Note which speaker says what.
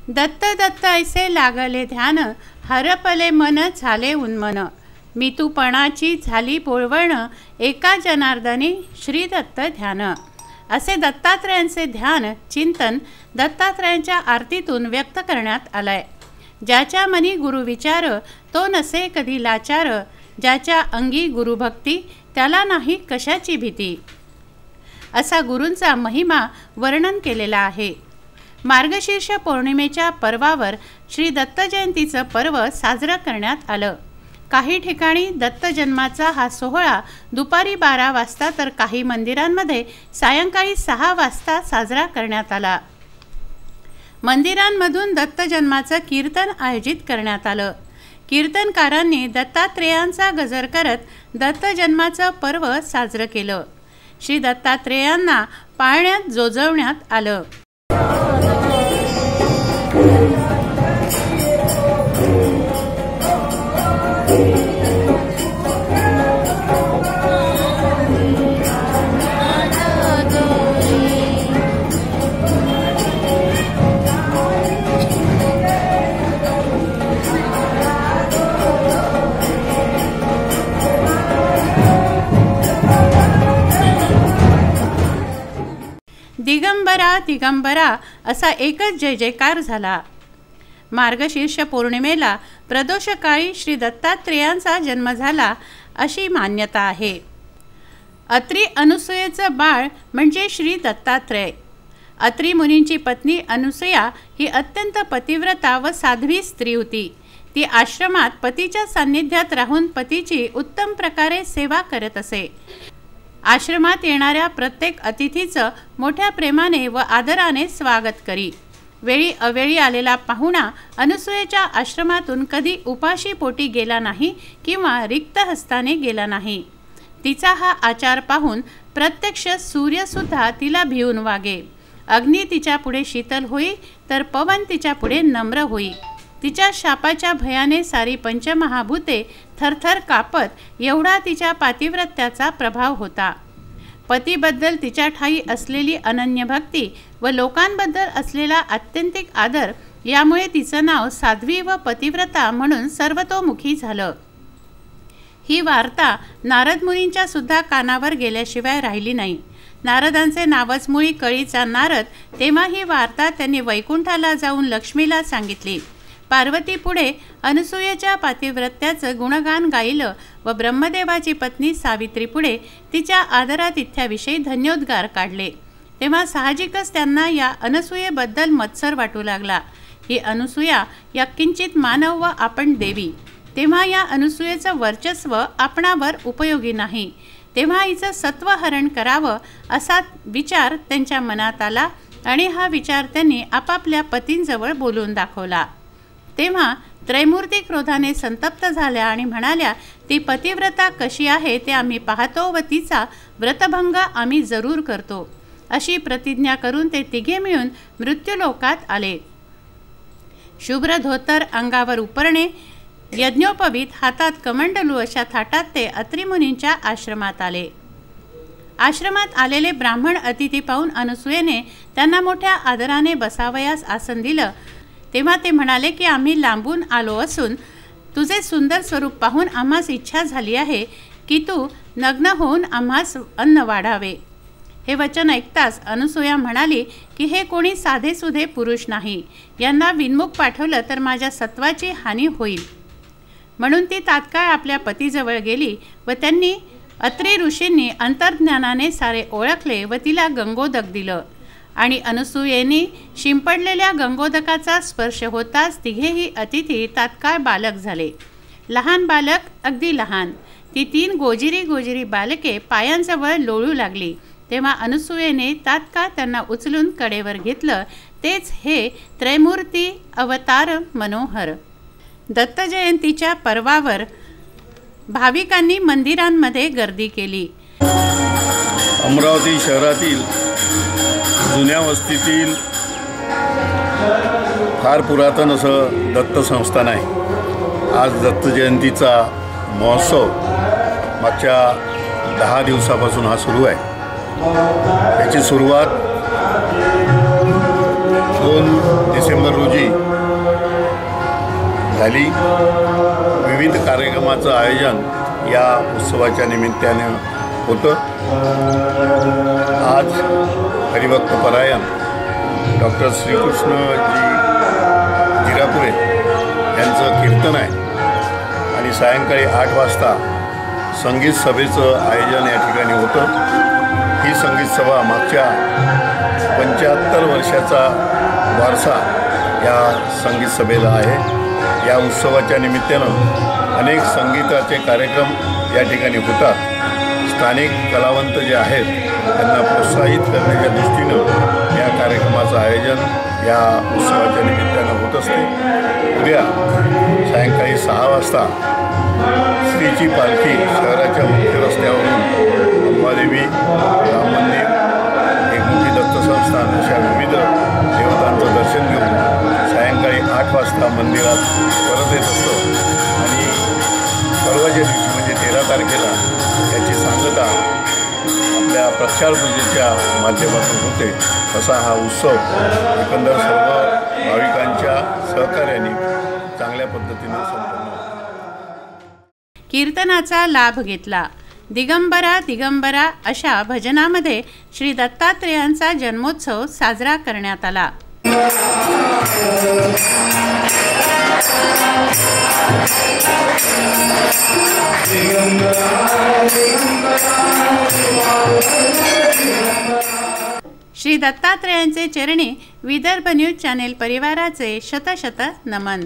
Speaker 1: दत्त दत्त ऐसे लागले ध्यान, हरपले मन झाले उन्मन. मितूपणाची झाली पोळवण, एका जनार्दनी श्री दत्त ध्यान. असे दत्तात्रयांचे ध्यान चिंतन दत्तात्रयांच्या आरतीतून व्यक्त करण्यात आलाय. ज्याच्या मनी गुरु विचार, तो नसे कधी लाचार. ज्याच्या अंगी गुरुभक्ती, त्याला नाही कशाची भीती. असा गुरूंचा महिमा वर्णन केलेला आहे. मार्गशीर्ष पौर्णिमेच्या पर्वावर श्री दत्त जयंतीचं पर्व साजरं करण्यात आलं. काही ठिकाणी दत्त जन्माचा हा सोहळा दुपारी 12 वाजता तर काही मंदिरांमध्ये सायंकाळी 6 वाजता साजरा करण्यात आला. मंदिरांमधून दत्त जन्माचं कीर्तन आयोजित करण्यात आलं. कीर्तनकारांनी दत्तात्रेयांचा गजर करत दत्त जन्माचं पर्व साजरं केलं. श्री दत्तात्रेयांना पाळण्यात जोजवण्यात आलं. दिगंबरा दिगंबरा असा एकच जय जयकार झाला. मार्गशीर्ष पौर्णिमेला प्रदोषकाळी श्री दत्तात्रेयांचा जन्म झाला अशी मान्यता आहे. अत्री अनुसूयेचं बाळ म्हणजे श्री दत्तात्रेय. अत्री मुनींची पत्नी अनुसूया ही अत्यंत पतिव्रता व साध्वी स्त्री होती. ती आश्रमात पतीच्या सान्निध्यात राहून पतीची उत्तम प्रकारे सेवा करत असे. आश्रमात येणाऱ्या प्रत्येक अतिथीचं मोठ्या प्रेमाने व आदराने स्वागत करी. वेळी अवेळी आलेला पाहुणा अनुसूयेच्या आश्रमातून कधी उपाशी पोटी गेला नाही किंवा रिक्त हस्ताने गेला नाही. तिचा हा आचार पाहून प्रत्यक्ष सूर्यसुद्धा तिला भिवून वागे. अग्नी तिच्या पुढे शीतल होई तर पवन तिच्या पुढे नम्र होई. तिच्या शापाच्या भयाने सारी पंचमहाभूते थरथर कापत एवढा तिच्या पातिव्रत्याचा प्रभाव होता. पतीबद्दल तिच्या ठाई असलेली अनन्य भक्ती व लोकांबद्दल असलेला आत्यंतिक आदर यामुळे तिचं नाव साध्वी व पतिव्रता म्हणून सर्वतोमुखी झालं. ही वार्ता नारद मुनींच्या सुद्धा कानावर गेल्याशिवाय राहिली नाही. नारदांचे नावच मुळी कळीचा नारद. तेव्हा ही वार्ता त्यांनी वैकुंठाला जाऊन लक्ष्मीला सांगितली. पार्वती पुढे अनुसूयेच्या पातिव्रत्याचं गुणगान गायलं व ब्रह्मदेवाची पत्नी सावित्री पुढे तिच्या आदरातिथ्याविषयी धन्योद्गार काढले. तेव्हा साहजिकच त्यांना या अनसूयेबद्दल मत्सर वाटू लागला. ही अनुसूया या किंचित मानव व आपण देवी. तेव्हा या अनुसूयेचं वर्चस्व आपणावर उपयोगी नाही. तेव्हा हिचं सत्वहरण करावं असा विचार त्यांच्या मनात आला आणि हा विचार त्यांनी आपापल्या पतींजवळ बोलून दाखवला. तेव्हा त्रैमूर्ती क्रोधाने संतप्त झाल्या आणि म्हणाल्या, ती पतिव्रता कशी आहे ते आम्ही पाहतो व तिचा व्रतभंग आम्ही जरूर करतो. अशी प्रतिज्ञा करून ते तिघे मिळून मृत्यूलोकात आले. शुभ्र धोतर अंगावर उपरणे, यज्ञोपवीत, हातात कमंडलू अशा थाटात ते अत्रिमुनींच्या आश्रमात आले. आश्रमात आलेले ब्राह्मण अतिथी पाहून अनुसूयेने त्यांना मोठ्या आदराने बसावयास आसन दिलं. तेव्हा ते म्हणाले की आम्ही लांबून आलो असून तुझे सुंदर स्वरूप पाहून आम्हास इच्छा झाली आहे की तू नग्न होऊन आम्हास अन्न वाढावे. हे वचन ऐकताच अनुसूया म्हणाली की हे कोणी साधेसुधे पुरुष नाही. यांना विनमुख पाठवलं तर माझ्या सत्वाची हानी होईल. म्हणून ती तात्काळ आपल्या पतीजवळ गेली व त्यांनी अत्री ऋषींनी अंतर्ज्ञानाने सारे ओळखले व तिला गंगोदक दिलं. आणि अनुसूयेने शिंपडलेल्या गंगोदकाचा स्पर्श होताच तिघेही अतिथी तात्काळ बालक झाले. लहान बालक अगदी लहान. ती 3 गोजिरी बालके पायांजवळ लोळू लागली. तेव्हा अनुसूयेने तात्काळ त्यांना उचलून कडेवर घेतलं. तेच हे त्रैमूर्ती अवतार मनोहर. दत्त जयंतीच्या पर्वावर भाविकांनी मंदिरांमध्ये गर्दी केली.
Speaker 2: अमरावती शहरातील जुन्या वस्तीतील फार पुरातन असं दत्त संस्थान आहे. आज दत्त जयंतीचा महोत्सव मागच्या 10 दिवसापासून हा सुरू आहे. याची सुरुवात 2 डिसेंबर रोजी झाली। विविध कार्यक्रमाचं आयोजन या उत्सवाच्या निमित्ताने होतं। आज हरिभक्त परायण डॉक्टर श्रीकृष्णजी जिरापुरे यांचं कीर्तन आहे आणि सायंकाळी 8 वाजता संगीत सभेचं आयोजन या ठिकाणी होतं। ही संगीत सभा मागच्या 75 वर्षाचा वारसा या संगीत सभेला आहे। या उत्सवाच्या निमित्तानं अनेक संगीताचे कार्यक्रम या ठिकाणी होतात। स्थानिक कलावंत जे आहेत त्यांना प्रोत्साहित करण्याच्या दृष्टीनं या कार्यक्रमाचं आयोजन या उत्सवाच्या निमित्तानं होत असते। उद्या सायंकाळी 6 वाजता श्रीची पालखी शहराच्या मुख्य रस्त्यावरून अंबादेवी, राम मंदिर, एकमुखी दत्त संस्थान अशा विविध देवतांचं दर्शन घेऊन सायंकाळी 8 वाजता मंदिरात परत येत असतं आणि परवाच्या दिवशी म्हणजे 13 तारखेला याची सांगता आपल्या प्रचार पूजेच्या माध्यमातून होते। असा हा उत्सव एकंदर सर्व भाविकांच्या सहकार्याने चांगल्या पद्धतीने संपन्न होतो।
Speaker 1: कीर्तनाचा लाभ घेतला। दिगंबरा दिगंबरा अशा भजनामध्ये श्री दत्तात्रेयांचा जन्मोत्सव साजरा करण्यात आला। श्री दत्तात्रेयांचे चरणी विदर्भ न्यूज चॅनेल परिवाराचे शतशत नमन।